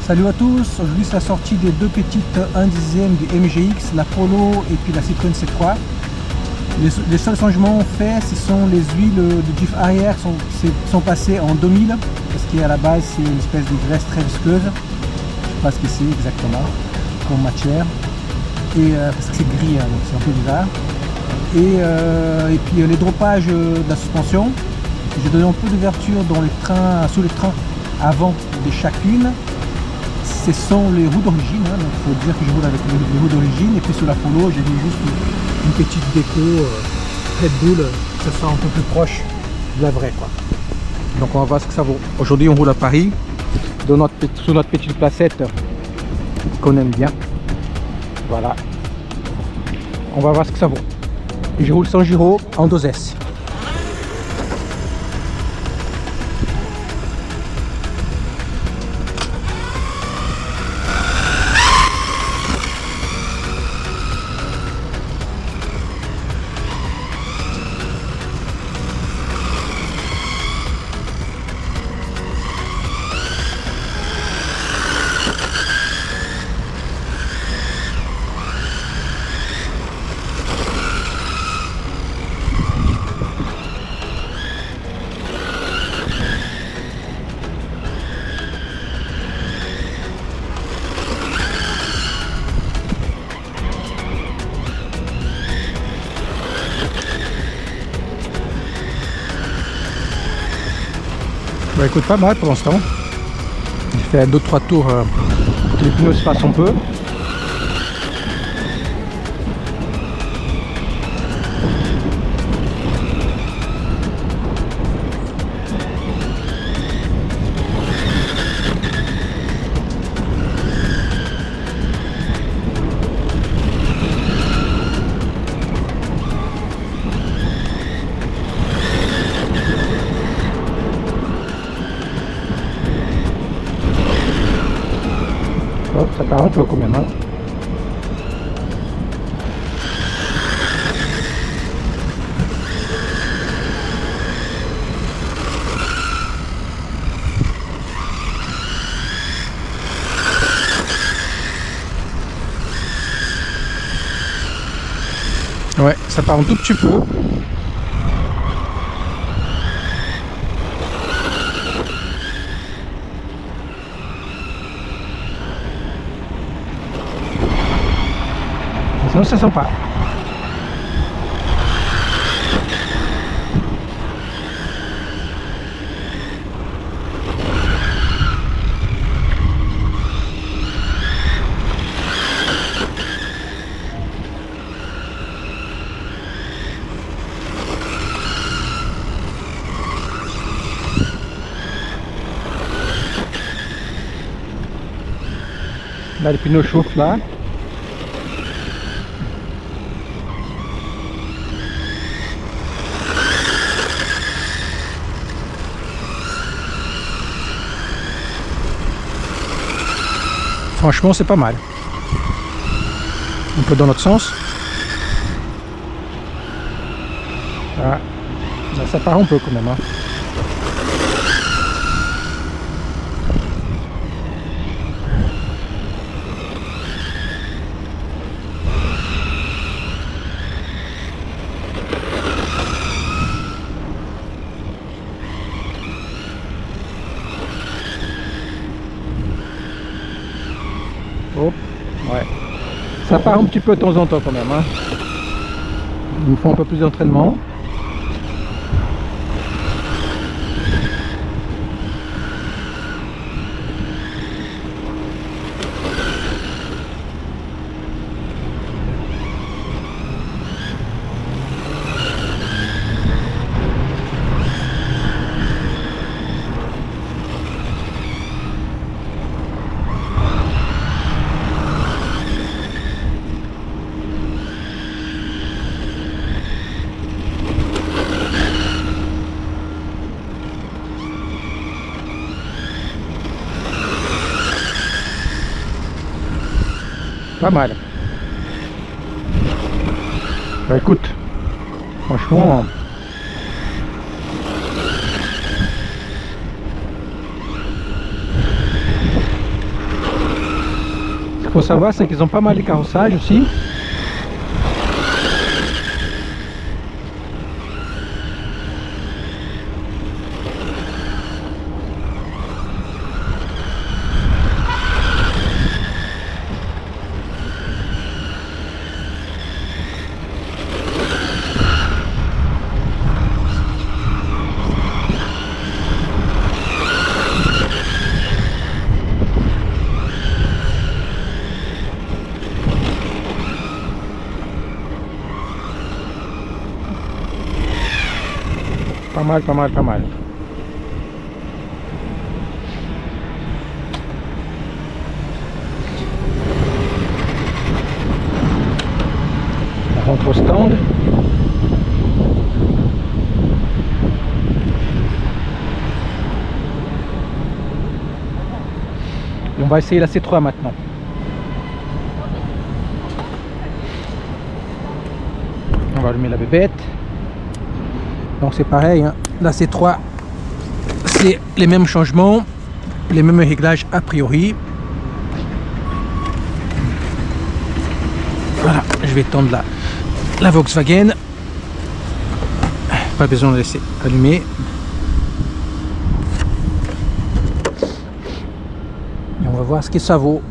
Salut à tous, aujourd'hui c'est la sortie des deux petites 1 dixième du MGX, la Polo et puis la Citroën C3. Les seuls changements faits, ce sont les huiles de diff arrière sont passées en 2000, parce qu'à la base c'est une espèce de graisse très visqueuse, je ne sais pas ce que c'est exactement comme matière, et parce que c'est gris, hein, donc c'est un peu bizarre. Et puis les droppages de la suspension, j'ai donné un peu d'ouverture dans les trains, sous les trains avant de chacune. Ce sont les roues d'origine, hein, donc il faut dire que je roule avec les roues d'origine. Et puis sur la Polo, j'ai mis juste une petite déco Red Bull, que ce soit un peu plus proche de la vraie, quoi. Donc on va voir ce que ça vaut. Aujourd'hui on roule à Paris, sur notre petite placette qu'on aime bien. Voilà. On va voir ce que ça vaut. Et je roule sans gyro en 2S. Bah écoute, pas mal pour l'instant. J'ai fait 2-3 tours pour que les pneus se fassent un peu. Oh, ça part un peu quand même, hein. Ouais, ça part un tout petit peu. Sinon ça sent pas. Là, les pneus chauffent là. Franchement, c'est pas mal. Un peu dans l'autre sens. Voilà. Là, ça part un peu quand même, hein. Oh, ouais. Ça part un petit peu de temps en temps quand même, hein. Il nous faut un peu plus d'entraînement. Pas mal. Bah écoute, franchement, faut savoir, c'est qu'ils ont pas mal de carrossage aussi. Pas mal, pas mal, pas mal. On rentre au stand. Et on va essayer la C3 maintenant. On va allumer la bébête. Donc c'est pareil, hein. La C3, c'est les mêmes changements, les mêmes réglages a priori. Voilà, je vais tendre la Volkswagen. Pas besoin de laisser allumer. Et on va voir ce que ça vaut.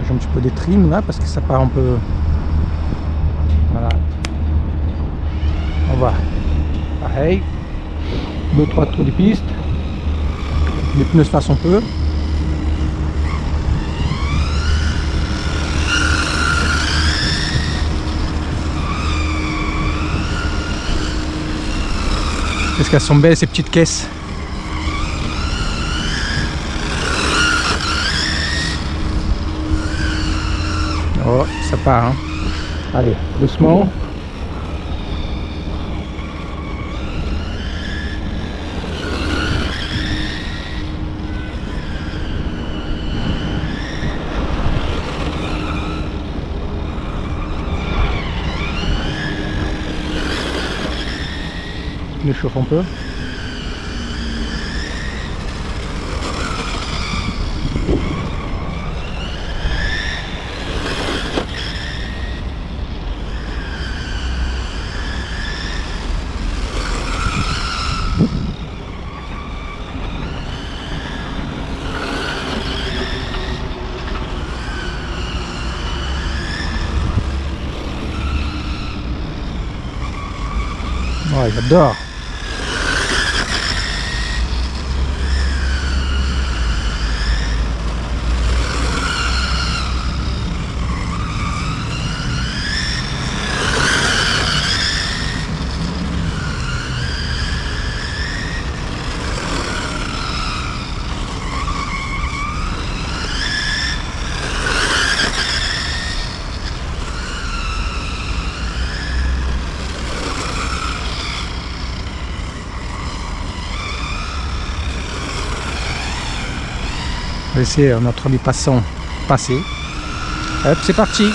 Un petit peu des trims là parce que ça part un peu. Voilà. On va pareil. 2-3 tours de piste. Les pneus se passent un peu. Qu'est-ce qu'elles sont belles ces petites caisses. Oh, ça part, hein. Allez, doucement. Je chauffe un peu. Ouais, j'adore. On va laisser notre ami passant passer. Hop, c'est parti.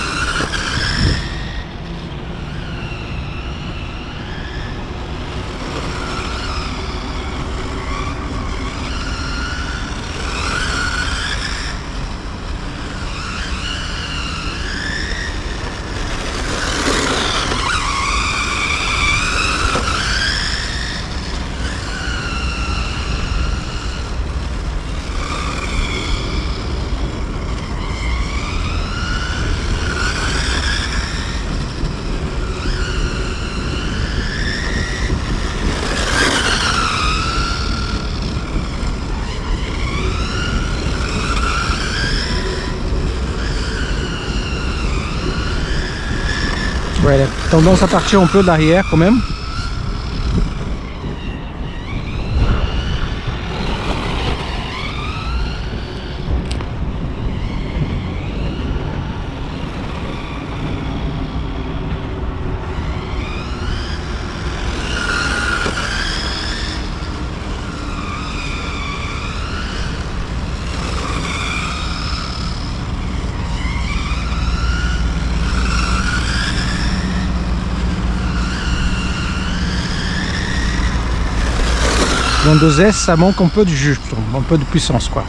Ouais, elle a tendance à partir un peu de l'arrière quand même. Dans 2S, ça manque un peu de jus, un peu de puissance quoi.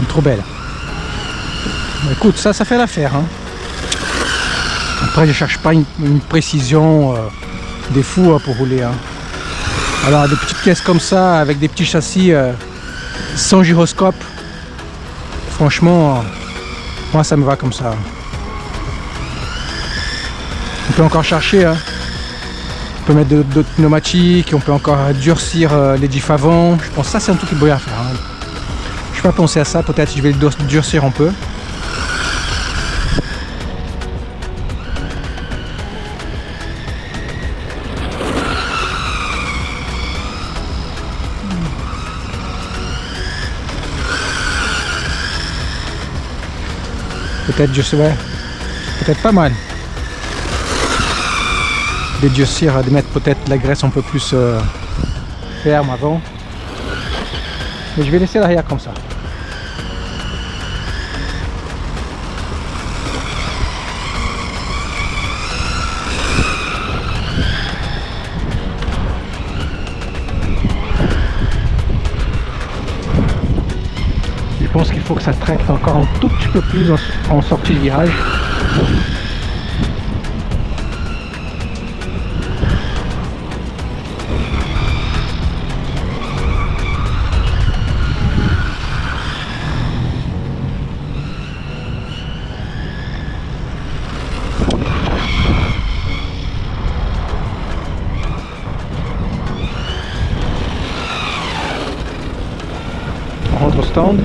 Trop belle. Écoute, ça fait l'affaire. Hein. Après, je cherche pas une précision des fous pour rouler. Hein. Alors, des petites caisses comme ça, avec des petits châssis sans gyroscope, franchement, moi ça me va comme ça. On peut encore chercher. Hein. On peut mettre d'autres pneumatiques, on peut encore durcir les diffs avant. Je pense que ça, c'est un truc qui pourrait à faire. Hein. Je vais pas penser à ça, peut-être je vais le durcir un peu. Peut-être durcir, ouais, peut-être pas mal. De durcir, de mettre peut-être la graisse un peu plus ferme avant. Mais je vais laisser l'arrière comme ça. Je pense qu'il faut que ça traite encore un tout petit peu plus en sortie de virage. On rentre au stand.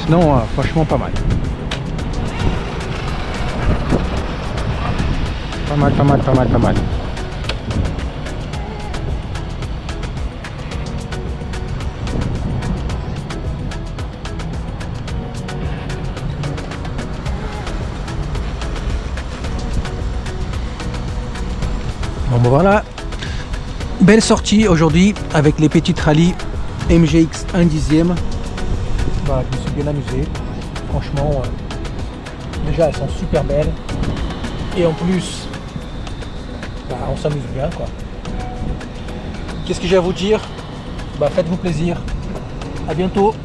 Sinon, franchement, pas mal. Pas mal, pas mal, pas mal, pas mal. Bon, ben voilà. Belle sortie aujourd'hui avec les petites rallyes MGX 1/10. Voilà, je me suis bien amusé. Franchement, déjà elles sont super belles. Et en plus, on s'amuse bien quoi. Qu'est-ce que j'ai à vous dire? Faites-vous plaisir. À bientôt.